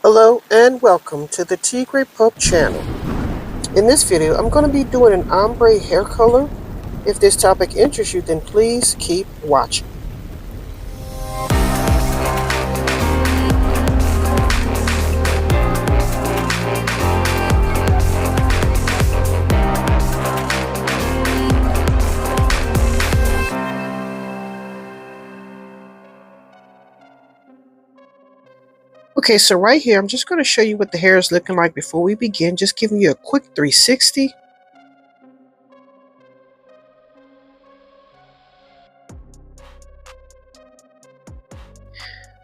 Hello and welcome to the TigrePup channel. In this video, I'm going to be doing an ombre hair color. If this topic interests you, then please keep watching. Okay, so right here, I'm just going to show you what the hair is looking like before we begin, just giving you a quick 360.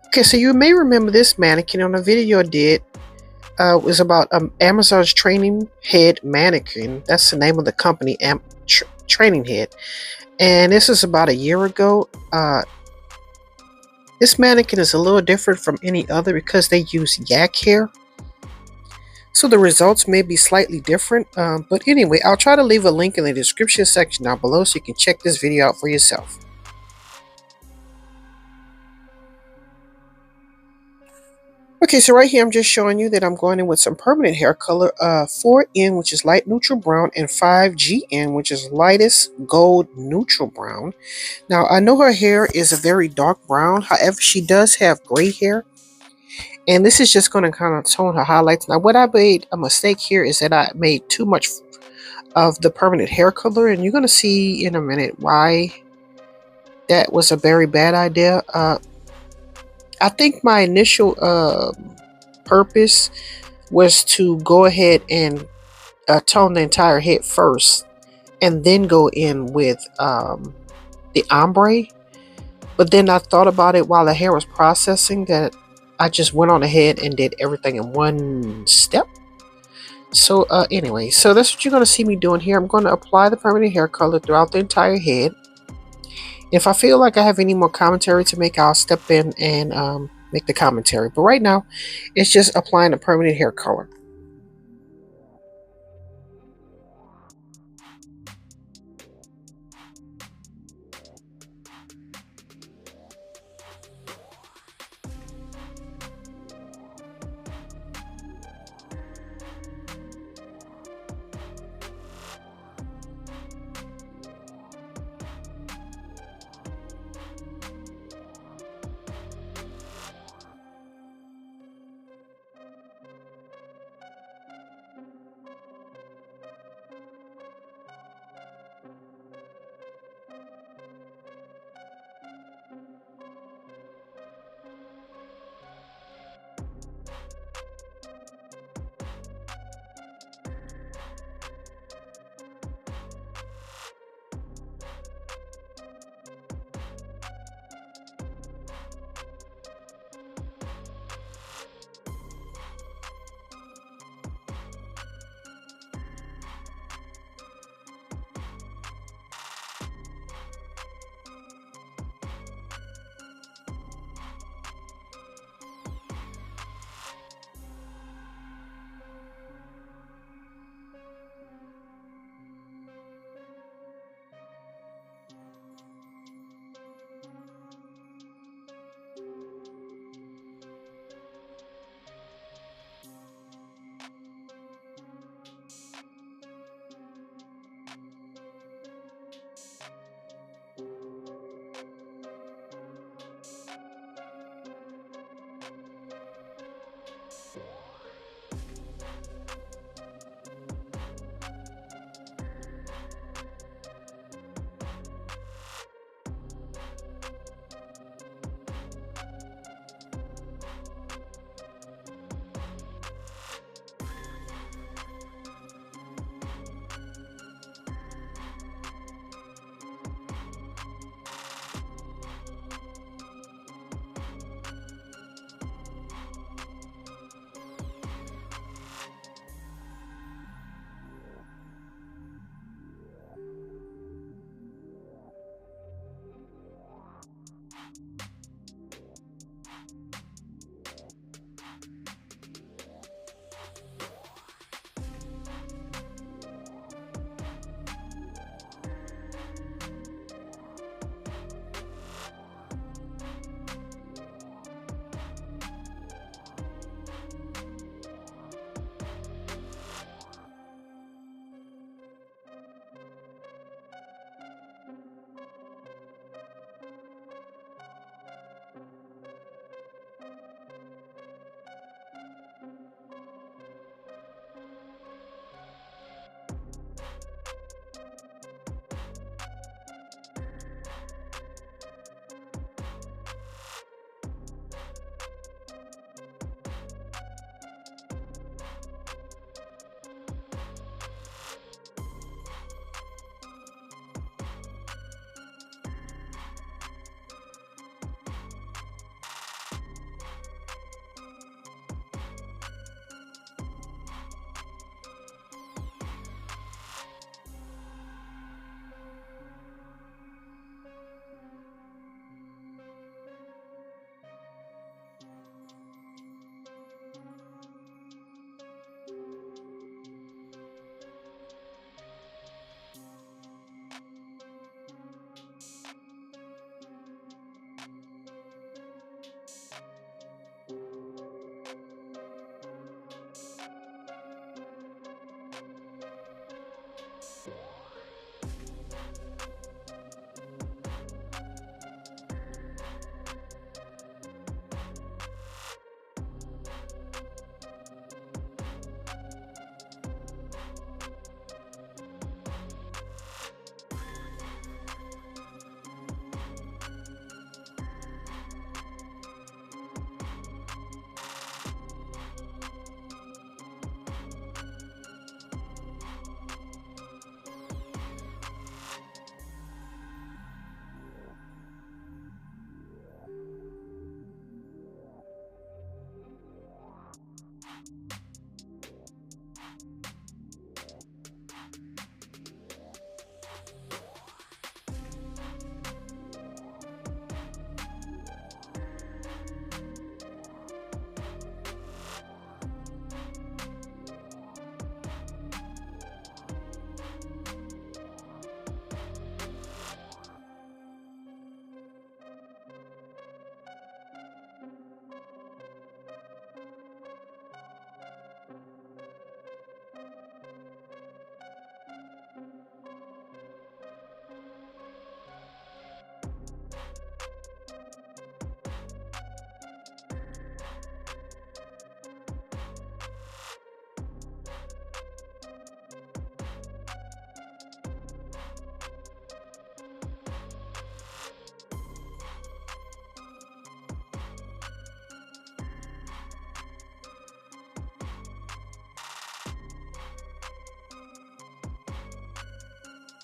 Okay, so you may remember this mannequin on a video I did. It was about Amazon's Traininghead Mannequin. That's the name of the company, Traininghead. And this is about a year ago. This mannequin is a little different from any other because they use yak hair. So the results may be slightly different. But anyway, I'll try to leave a link in the description section down below so you can check this video out for yourself. Okay, so right here I'm just showing you that I'm going in with some permanent hair color 4N, which is light neutral brown, and 5GN, which is lightest gold neutral brown. Now, I know her hair is a very dark brown. However, she does have gray hair. And this is just going to kind of tone her highlights. Now, what I made a mistake here is that I made too much of the permanent hair color. And you're going to see in a minute why that was a very bad idea. I think my initial purpose was to go ahead and tone the entire head first. And then go in with the ombre. But then I thought about it while the hair was processing that I just went on ahead and did everything in one step. So anyway, so that's what you're going to see me doing here. I'm going to apply the permanent hair color throughout the entire head. If I feel like I have any more commentary to make, I'll step in and make the commentary. But right now, it's just applying the permanent hair color.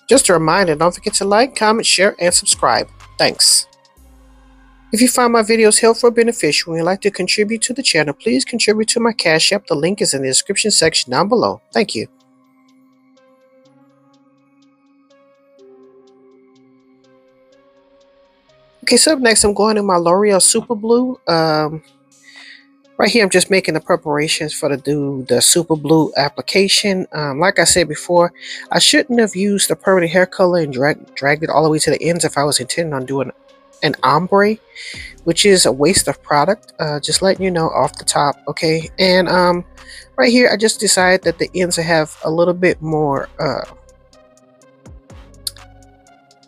Just a reminder, don't forget to like, comment, share, and subscribe. Thanks. If you find my videos helpful or beneficial and you'd like to contribute to the channel, please contribute to my Cash App. The link is in the description section down below. Thank you. Okay, so up next I'm going in my L'Oreal Super Blue. Right here I'm just making the preparations for the Super Blue application. Like I said before, I shouldn't have used the permanent hair color and dragged it all the way to the ends if I was intending on doing an ombre, which is a waste of product. Just letting you know off the top, okay? And right here I just decided that the ends have a little bit more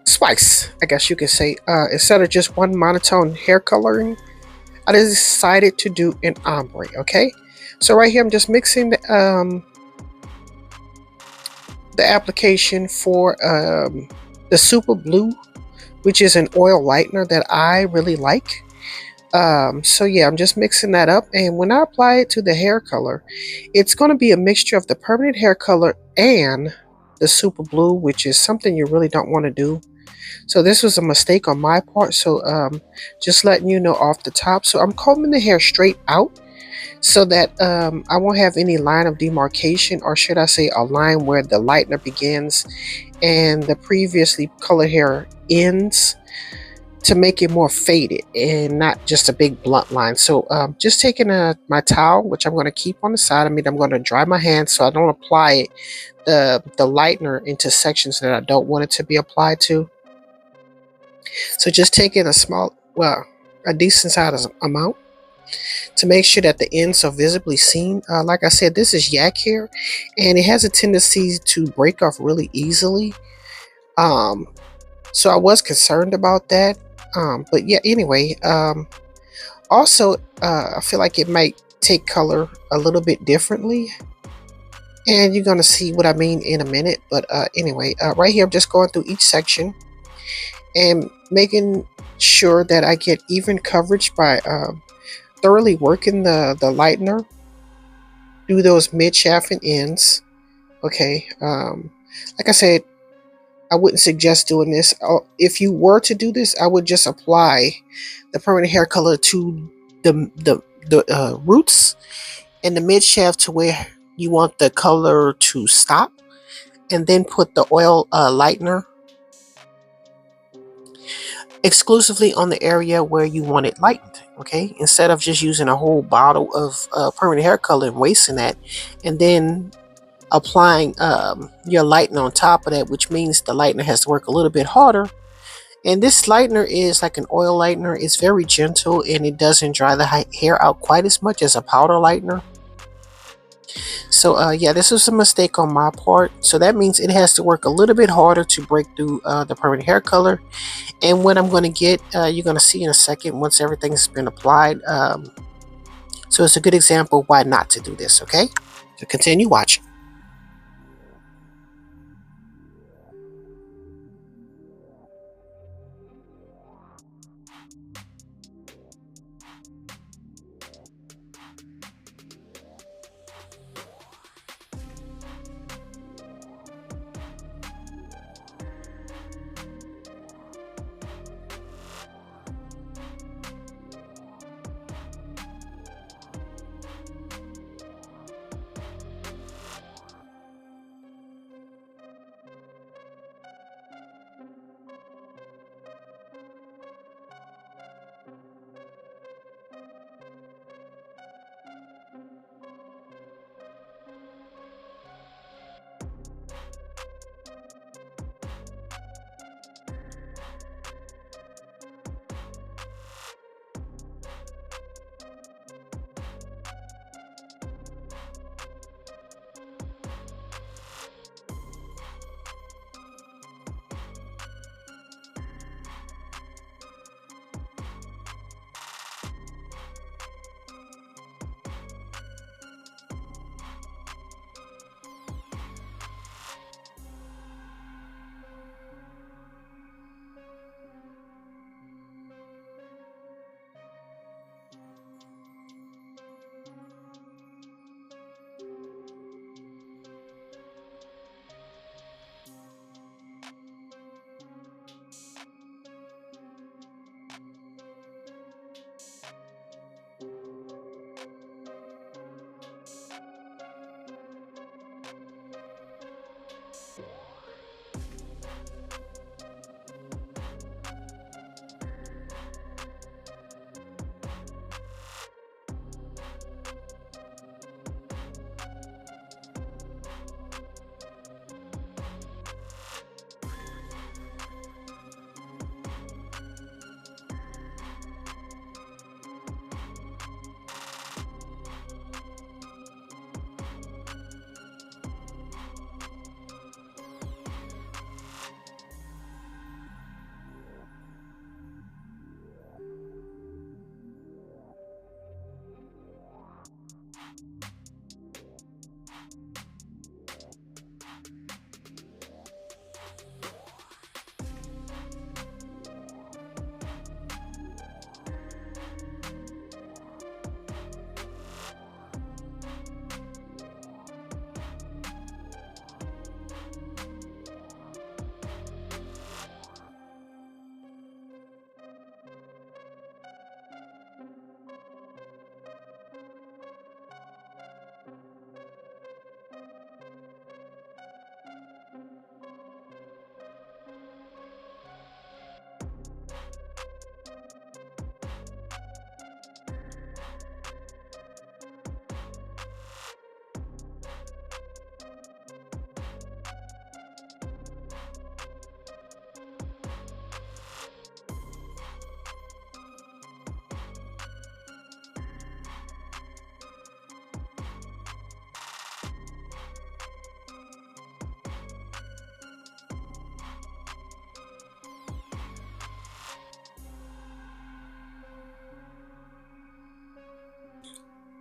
spice, I guess you could say. Instead of just one monotone hair coloring, I decided to do an ombre, okay? So right here I'm just mixing the application for the Super Blue, which is an oil lightener that I really like. So yeah, I'm just mixing that up, and when I apply it to the hair color, it's going to be a mixture of the permanent hair color and the Super Blue, which is something you really don't want to do. So this was a mistake on my part, so just letting you know off the top. So I'm combing the hair straight out so that I won't have any line of demarcation, or should I say a line where the lightener begins and the previously colored hair ends, to make it more faded and not just a big blunt line. So just taking my towel, which I'm going to keep on the side of me, I'm going to dry my hands so I don't apply the lightener into sections that I don't want it to be applied to. So just taking a decent size amount to make sure that the ends are visibly seen. Like I said, this is yak hair, and it has a tendency to break off really easily. So I was concerned about that. But yeah, anyway, also, I feel like it might take color a little bit differently, and you're going to see what I mean in a minute. But anyway, right here I'm just going through each section and making sure that I get even coverage by thoroughly working the lightener through those mid shaft and ends. Okay, like I said, I wouldn't suggest doing this. If you were to do this, I would just apply the permanent hair color to the roots and the mid shaft to where you want the color to stop, and then put the oil lightener exclusively on the area where you want it lightened, okay? Instead of just using a whole bottle of permanent hair color and wasting that, and then applying your lightener on top of that, which means the lightener has to work a little bit harder. And this lightener is like an oil lightener. It's very gentle, and it doesn't dry the hair out quite as much as a powder lightener. So yeah, this was a mistake on my part. So that means it has to work a little bit harder to break through the permanent hair color. And what I'm going to get, you're going to see in a second once everything's been applied. So it's a good example why not to do this, okay? So continue watching.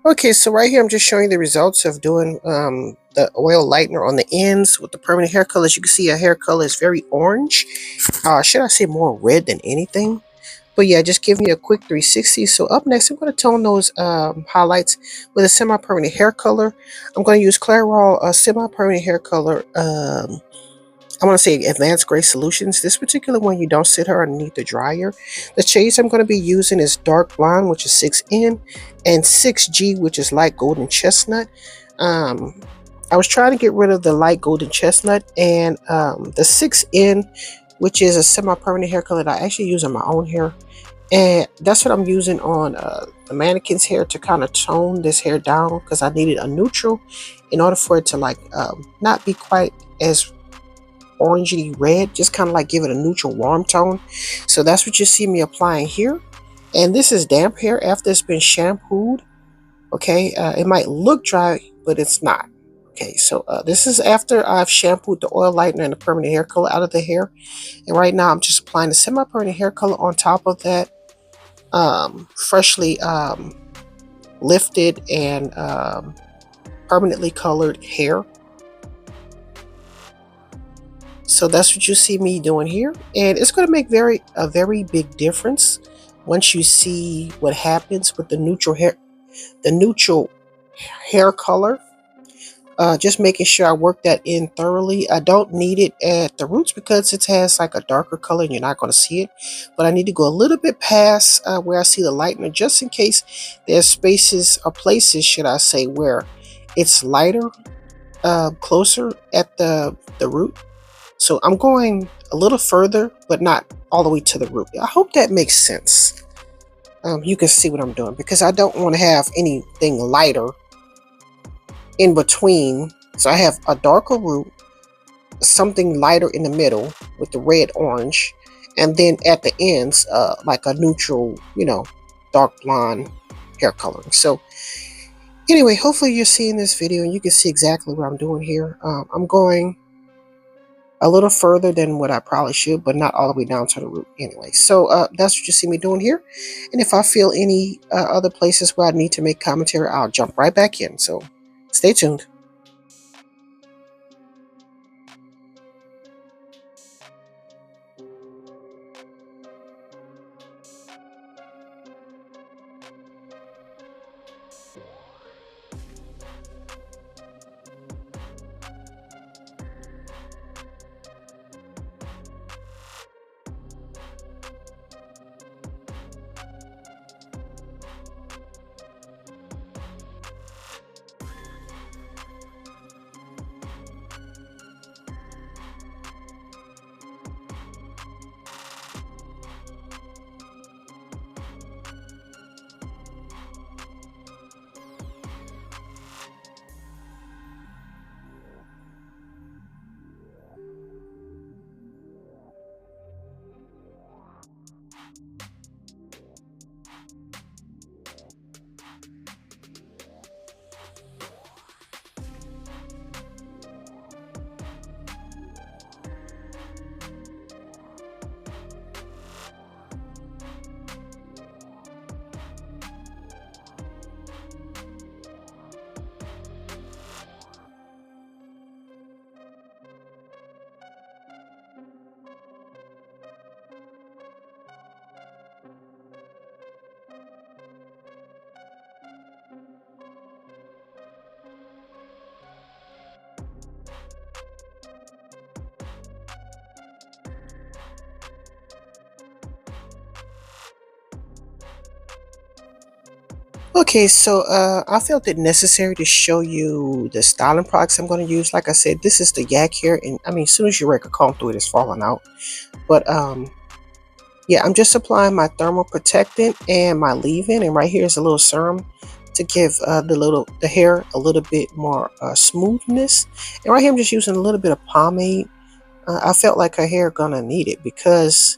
Okay, so right here I'm just showing the results of doing the oil lightener on the ends with the permanent hair color. As you can see, our hair color is very orange. Should I say more red than anything? But yeah, just give me a quick 360. So up next, I'm going to tone those highlights with a semi-permanent hair color. I'm going to use Clairol semi-permanent hair color. I want to say Advanced Gray Solutions. This particular one, you don't sit her underneath the dryer. The shades I'm going to be using is Dark Blonde, which is 6N, and 6G, which is Light Golden Chestnut. Um, I was trying to get rid of the Light Golden Chestnut and the 6N, which is a semi-permanent hair color that I actually use on my own hair. And that's what I'm using on the Mannequin's hair to kind of tone this hair down because I needed a neutral in order for it to like not be quite as orangey red, just kind of like give it a neutral warm tone. So that's what you see me applying here. And this is damp hair after it's been shampooed. Okay, it might look dry, but it's not. Okay, so this is after I've shampooed the oil lightener and the permanent hair color out of the hair. And right now I'm just applying the semi-permanent hair color on top of that freshly lifted and permanently colored hair. So that's what you see me doing here, and it's going to make a very big difference once you see what happens with the neutral hair color. Just making sure I work that in thoroughly. I don't need it at the roots because it has like a darker color and you're not going to see it. But I need to go a little bit past where I see the lightener just in case there's spaces or places, should I say, where it's lighter closer at the root. So I'm going a little further, but not all the way to the root. I hope that makes sense. You can see what I'm doing because I don't want to have anything lighter in between. So I have a darker root, something lighter in the middle with the red orange, and then at the ends, like a neutral, dark blonde hair coloring. So anyway, hopefully you're seeing this video and you can see exactly what I'm doing here. I'm going a little further than what I probably should, but not all the way down to the root anyway. So that's what you see me doing here. And if I feel any other places where I need to make commentary, I'll jump right back in. So stay tuned. Okay, so I felt it necessary to show you the styling products I'm going to use. Like I said, this is the yak hair, and I mean, as soon as you rake a comb through it, it's falling out. But yeah, I'm just applying my thermal protectant and my leave-in, and right here is a little serum to give the hair a little bit more smoothness. And right here, I'm just using a little bit of pomade. I felt like her hair gonna need it because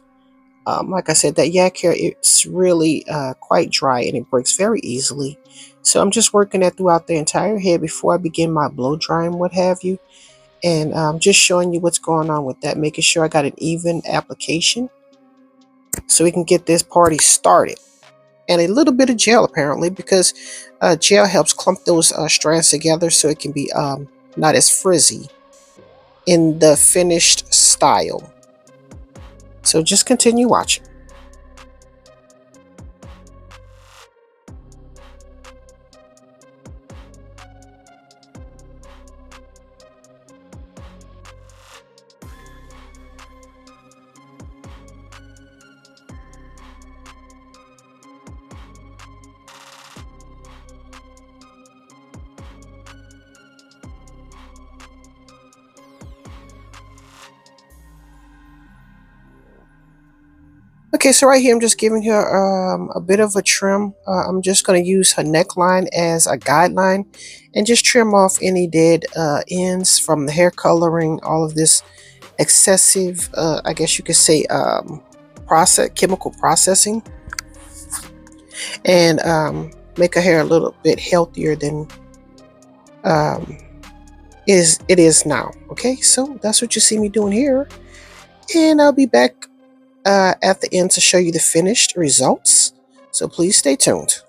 like I said, that yak hair, it's really quite dry and it breaks very easily. So I'm just working that throughout the entire head before I begin my blow drying, what have you. And just showing you what's going on with that, making sure I got an even application so we can get this party started. and a little bit of gel apparently, because gel helps clump those strands together so it can be not as frizzy in the finished style. So just continue watching. Okay, so right here I'm just giving her a bit of a trim. I'm just going to use her neckline as a guideline and just trim off any dead ends from the hair coloring, all of this excessive, I guess you could say, chemical processing, and make her hair a little bit healthier than um, it is now. Okay, so that's what you see me doing here, and I'll be back at the end to show you the finished results. So please stay tuned.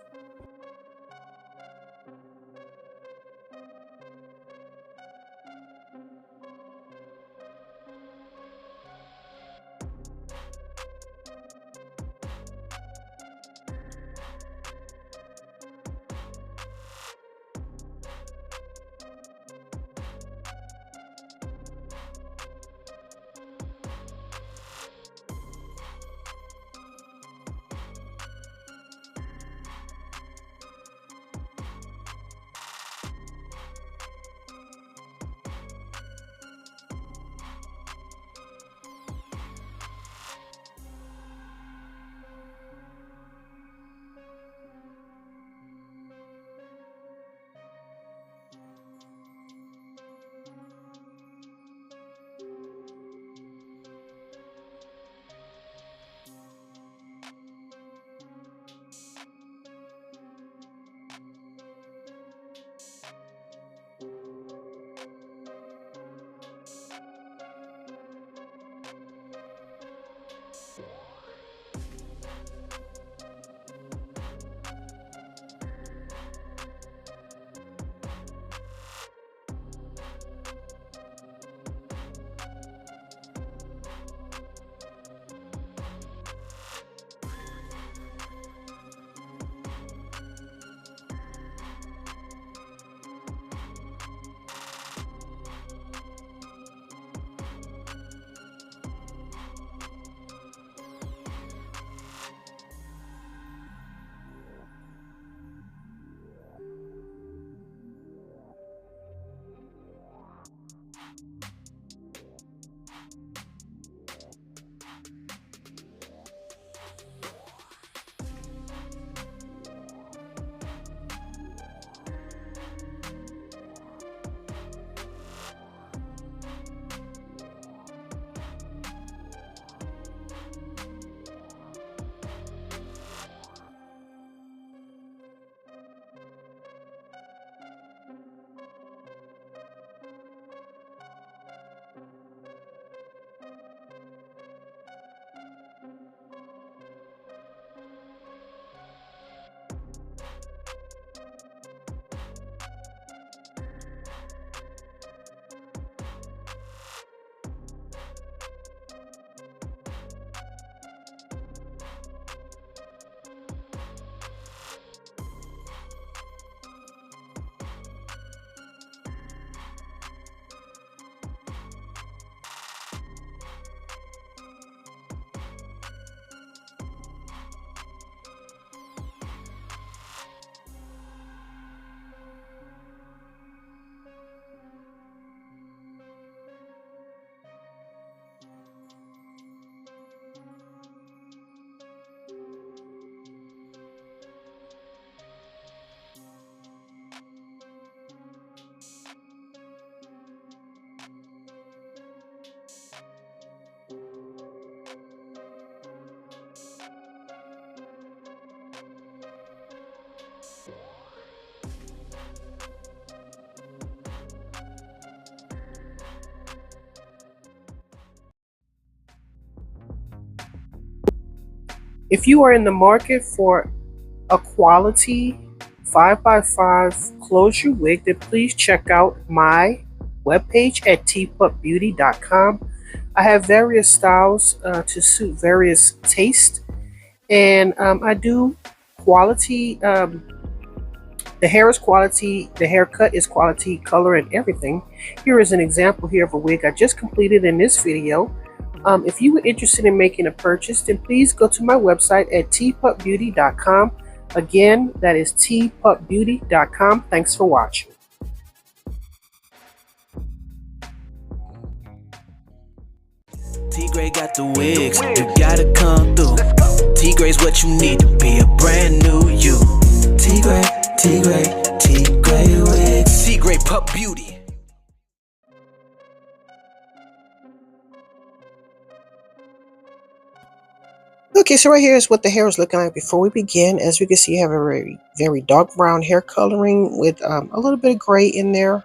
If you are in the market for a quality 5x5 closure wig, then please check out my webpage at TigrePupBeauty.com. I have various styles to suit various tastes, and I do quality. The hair is quality, the haircut is quality, color, and everything. Here is an example here of a wig I just completed in this video. If you were interested in making a purchase, then please go to my website at TigrePupBeauty.com. Again, that is TigrePupBeauty.com. Thanks for watching. Tigre got the wigs, you gotta come through. Tigre's what you need to be a brand new you. Tigre wigs. TigrePup Beauty. Okay, so right here is what the hair is looking like before we begin. As we can see, you have a very dark brown hair coloring with a little bit of gray in there.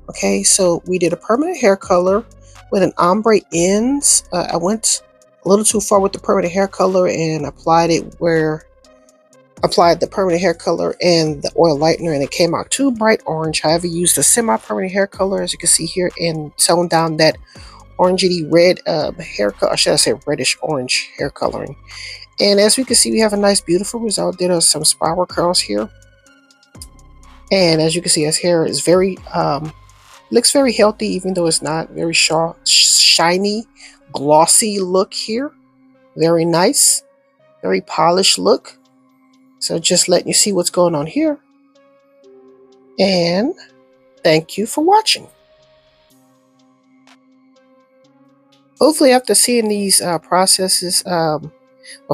Okay, so we did a permanent hair color with an ombre ends. I went a little too far with the permanent hair color and applied the permanent hair color and the oil lightener, and it came out too bright orange. However, used a semi-permanent hair color, as you can see here, and toned down that orangey red hair color, or should I say reddish orange hair coloring. And as we can see, we have a nice beautiful result. There are some spiral curls here, and as you can see, his hair is very looks very healthy, even though it's not very shiny, glossy look here. Very nice, very polished look. So just letting you see what's going on here. And thank you for watching. Hopefully after seeing these processes, well,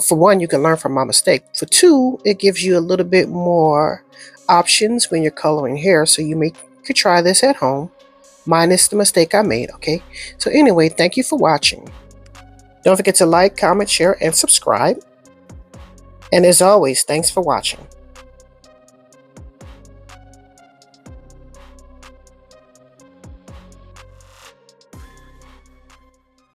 for one, you can learn from my mistake. For two, it gives you a little bit more options when you're coloring hair. So you could try this at home, minus the mistake I made, okay? So anyway, thank you for watching. Don't forget to like, comment, share, and subscribe. And as always, thanks for watching.